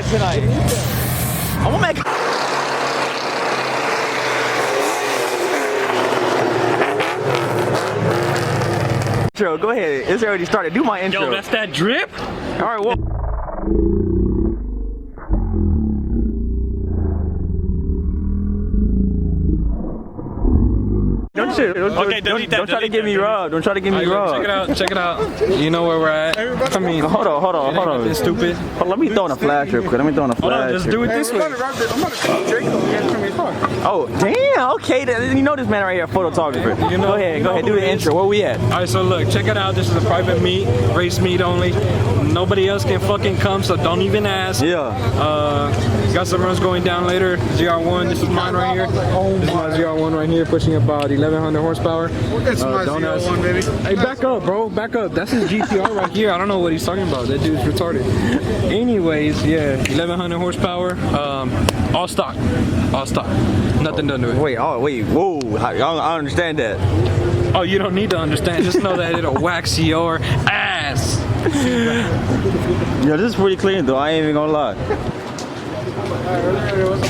that tonight. I'm gonna make. Intro, go ahead. It's already started. Do my intro. Yo, that's that drip? All right, well. Don't try to get me robbed. Don't try to get me robbed. Check it out. You know where we're at. I mean, hold on. It's stupid. Hold on, let me throw in a flash real quick. Hold on, just do it this way. Oh, damn. Okay, you know this man right here, photographer. Go ahead, do the intro. Where we at? All right, so look, check it out. This is a private meet, race meet only. Nobody else can fucking come, so don't even ask. Yeah. Got some runs going down later. ZR1, this is mine right here. This is my ZR1 right here, pushing about 1100 horsepower. It's my ZR1, baby. Hey, back up, bro. Back up. That's his GTR right here. I don't know what he's talking about. That dude's retarded. Anyways, yeah, 1100 horsepower. All stock. Nothing done to it. Wait, whoa. I don't understand that. Oh, you don't need to understand. Just know that it'll wax your ass. Yo, this is pretty clean though. I ain't even gonna lie.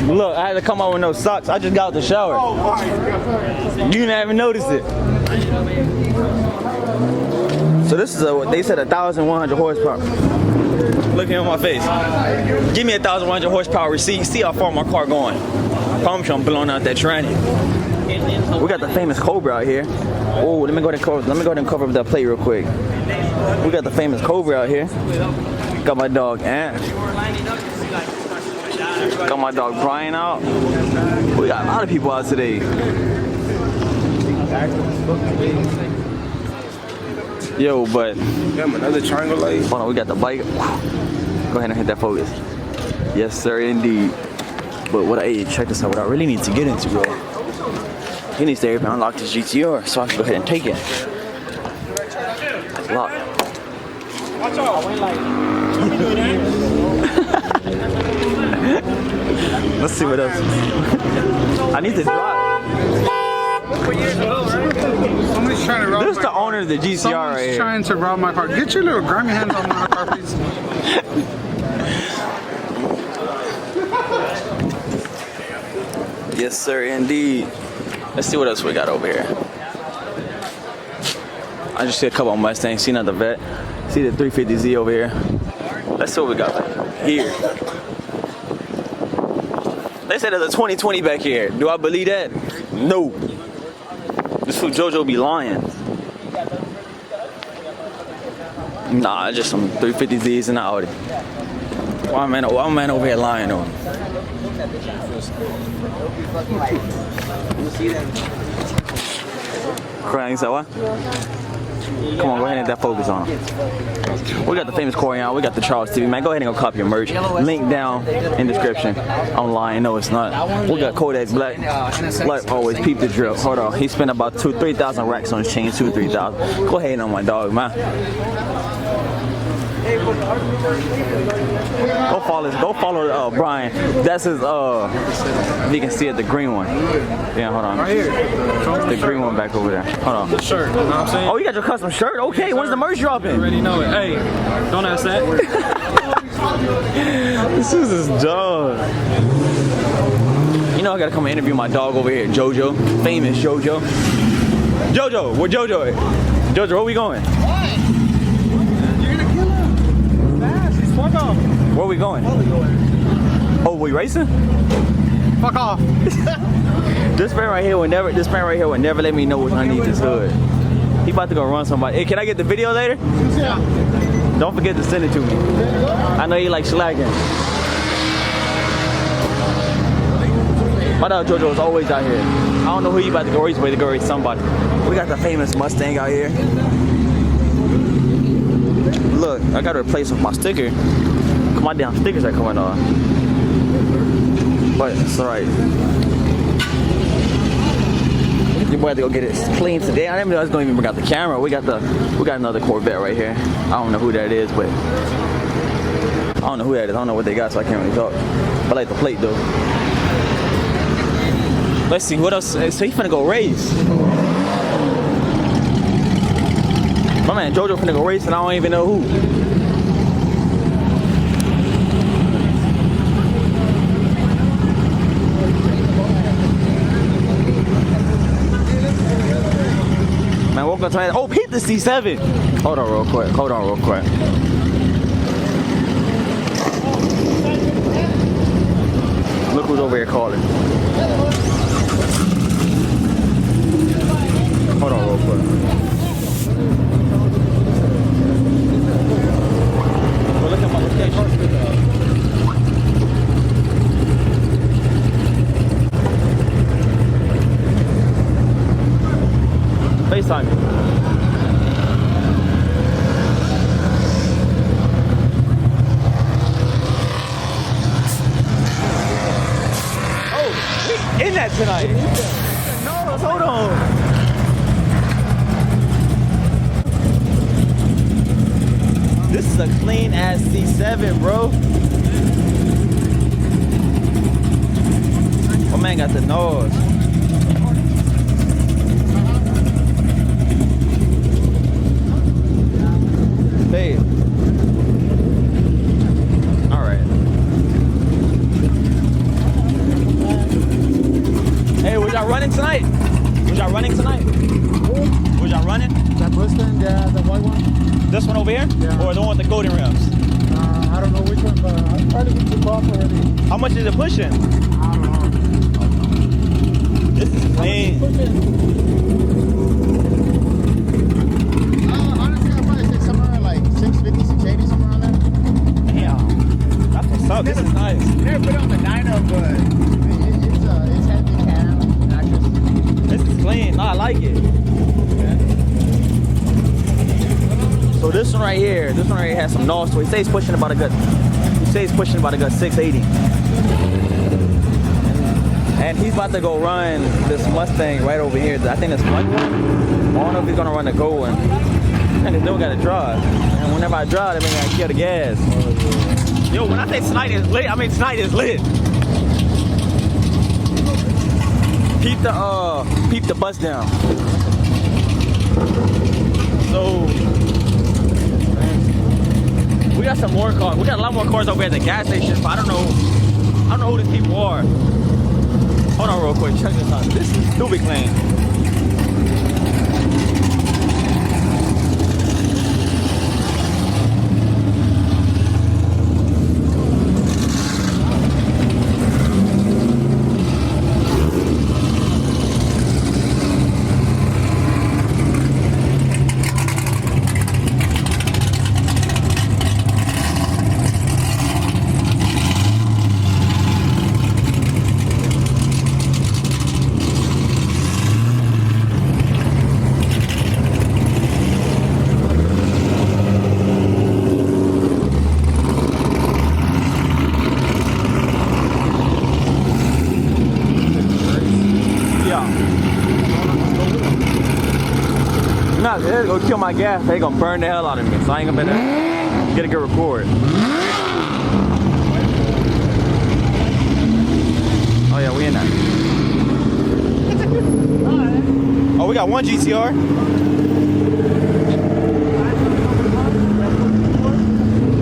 Look, I had to come out with no socks. I just got out the shower. You didn't even notice it. So this is what they said, 1,100 horsepower. Look here on my face. Give me 1,100 horsepower receipt. See how far my car going. I promise you I'm blowing out that tranny. We got the famous Cobra out here. Oh, let me go ahead and cover up that plate real quick. We got the famous Cobra out here. Got my dog Ant. Got my dog Brian out. We got a lot of people out today. Yo, but Damn, another triangle light. hold on, we got the bike. Go ahead and hit that focus. Yes, sir, indeed. But hey, check this out. What I really need to get into, bro. He needs to unlock this GTR so I can go ahead and take it. It's locked. Watch out. Let's see what else. I need to drive. Somebody's trying to rob This is my the car. owner of the GTR right Someone's here. trying to rob my car. Get your little grimy hands on my car, please. Yes, sir, indeed. Let's see what else we got over here. I just see a couple of Mustangs. See another vet. See the 350Z over here. Let's see what we got here. They said there's a 2020 back here. Do I believe that? No. This fool JoJo be lying. Nah, just some 350Zs and an Audi. Why man over here lying though? Crying, so what? Come on, go ahead and hit that focus on him. We got the famous Corian, we got the Charles TV, man. Go ahead and go copy your merch. Link down in description. I'm lying, no it's not. We got Kodak Black. Black always peep the drill. Hold on, he spent about 3,000 racks on his chain, 3,000. Go ahead on my dog, man. Go follow Brian. That's his if you can see it, the green one. Yeah, hold on. Right here. The green one back over there. Hold on. The shirt, you know what I'm saying? Oh, you got your custom shirt? Okay, when's the merch You dropping? already know it. Hey, don't ask that. This is his dog. You know I gotta come and interview my dog over here, JoJo. Famous JoJo. JoJo, where JoJo at? JoJo, where we going? Fuck off. Where we going? Oh, we racing? Fuck off. This man right here would never let me know what's underneath his hood. He about to go run somebody. Hey, can I get the video later? Yeah. Don't forget to send it to me. I know you like slagging. My dog JoJo is always out here. I don't know who you about to go race, but to go race somebody. We got the famous Mustang out here. Look, I gotta replace with my sticker. My damn stickers are coming off. But it's alright. You boy have to go get it clean today. I didn't know I was gonna even bring out the camera. We got another Corvette right here. I don't know who that is, but I don't know who that is. I don't know what they got, so I can't really talk. But I like the plate though. Let's see what else. So he finna go race. My man JoJo finna go race, and I don't even know who. for 20. Oh, peep the C7. Hold on real quick. Look who's over here calling. Hold on real quick. Well, look at my location. FaceTime me. Oh, we in that tonight. No, hold on. This is a clean ass C7, bro. My man got the nose. Hey. All right. Hey, was y'all running tonight? Was y'all running? That Mustang, yeah, the white one. This one over here? Yeah. Or the one with the golden rims? I don't know which one, but I tried to get you off already. How much is it pushing? I don't know. This is clean. Honestly, I'd probably say somewhere around like 650, 680, somewhere around there. Damn. That's what's up. This is nice. Never put it on the dyno, but it's heavy cam, actress. This is clean. No, I like it. So this one right here has some NOS to it. He says he's pushing about a good 680. And he's about to go run this Mustang right over here. I think it's one. I don't know if he's gonna run the gold one. And they still gotta drive. And whenever I drive, that means I kill the gas. Yo, when I say tonight is lit, I mean tonight is lit. Peep the bus down. So we got some more cars. We got a lot more cars over here at the gas station, but I don't know who these people are. Hold on real quick, check this out. This is stupid clean. They're gonna kill my gas. They gonna burn the hell out of me. So I ain't gonna get a good record. Oh yeah, we in that. Oh, we got one GTR.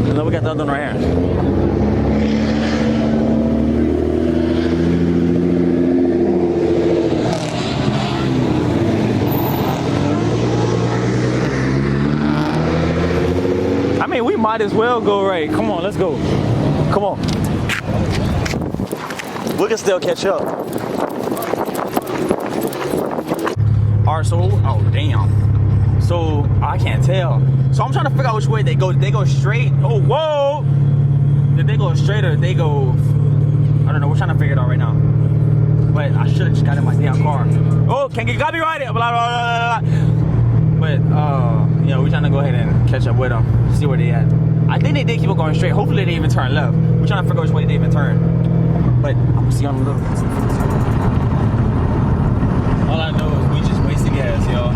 And then we got the other one right here. We might as well go right. Come on, let's go. Come on. We can still catch up. All right, so, oh damn. So, I can't tell. So I'm trying to figure out which way they go. Did they go straight? Oh, whoa. Did they go straight or did they go, I don't know. We're trying to figure it out right now. But I should have just got in my damn car. Oh, can't get copyrighted. Blah, blah, blah, blah. But, yeah, we're trying to go ahead and catch up with them, see where they at. I think they did keep on going straight. Hopefully they even turn left. We're trying to figure out which way they even turn. But I'm gonna see on a little bit. All I know is we just wasted gas, y'all.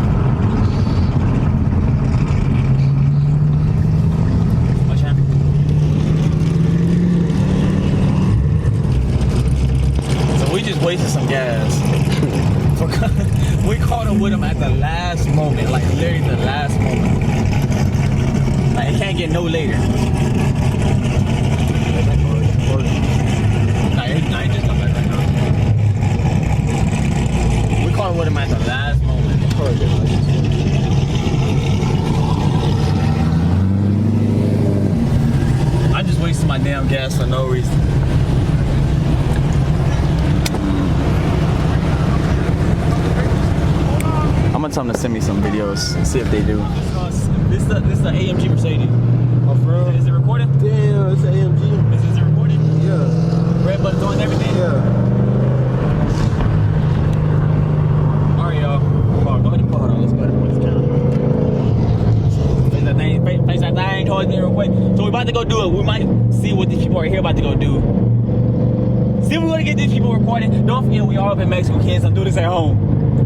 Watch out. So we just wasted some gas. We caught up with them at the last moment, like literally the last moment. Like it can't get no later. Nah, it just come back right now. We caught up with them at the last moment. damn gas for no reason. I'm gonna tell them to send me some videos and see if they do. This is the AMG Mercedes. Oh, for real? Is it recording? Damn, it's an AMG. Is it recording? Yeah. Red button on everything? Yeah. Alright, y'all. Go ahead and pull it on. Let's go ahead and put this down. Face that thing towards me real quick. So we're about to go do it. We might see what these people right here about to go do. See if we're gonna get these people recording. Don't forget, we all up in Mexico, kids. Don't do this at home.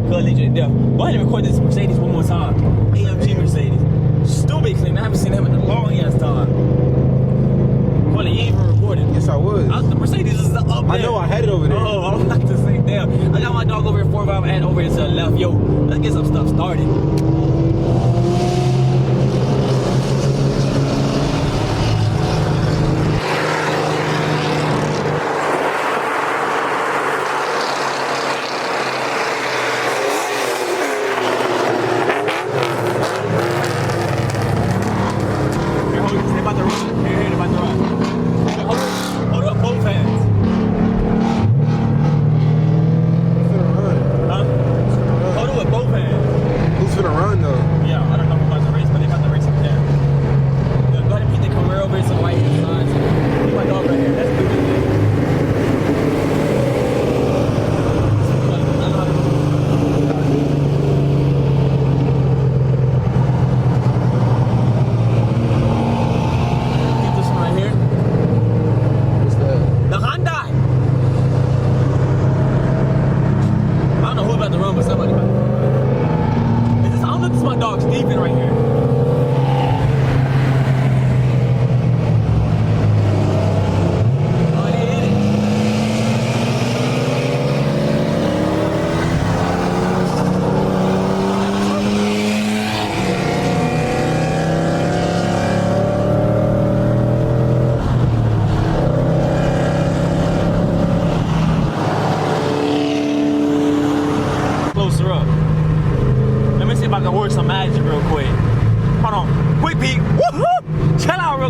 Go ahead and record this Mercedes one more time. AMG Mercedes. Stupid thing. I haven't seen him in a long ass time. Well, you ain't even recorded. Yes, I was. The Mercedes is up there. I know, I had it over there. Oh, I was like to say, damn. I got my dog over here 4-5 and over here to the left. Yo, let's get some stuff started.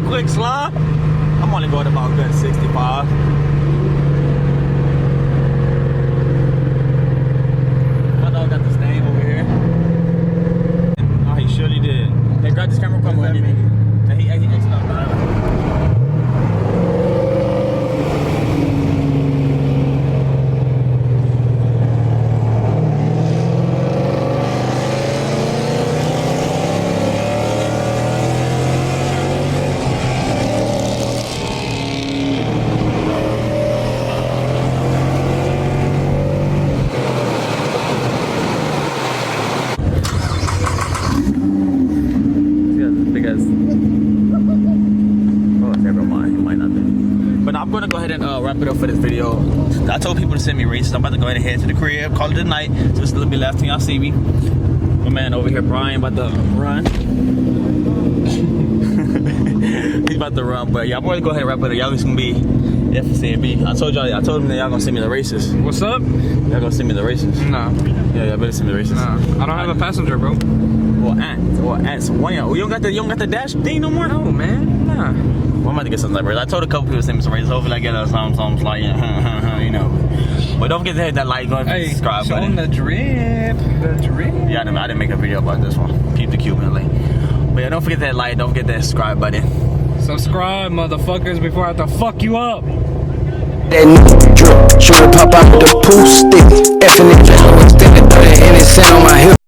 Quick slime. I'm only going about good 65. My dog got this thing over here. Oh, he surely did. They grabbed this camera from him. And he exited out. I'm gonna go ahead and wrap it up for this video. I told people to send me races. I'm about to go ahead and head to the crib, call it a night. Just a little bit left till y'all see me. My man over here, Brian, about to run. He's about to run, but yeah, I'm gonna go ahead and wrap it up. Y'all just gonna be FCB. I told them that y'all gonna send me the races. What's up? Y'all gonna send me the races? Nah. Yeah, y'all better send me the races. Nah. I don't have a passenger, bro. Well, ants. One y'all. You don't got the dash thing no more? No, man. Nah. Well, I'm about to get some races. I told a couple people to send me some races. Hopefully I get some like, you know. But don't forget to hit that like button, hey, subscribe show button. them the drip. The drip. Yeah, I didn't make a video about this one. Keep the Cuban link. But yeah, don't forget that like. Don't forget that subscribe button. Subscribe, motherfuckers, before I have to fuck you up. That drip, shoot it pop out with the pool stick. Effing it, extended 30 and it's on my hip.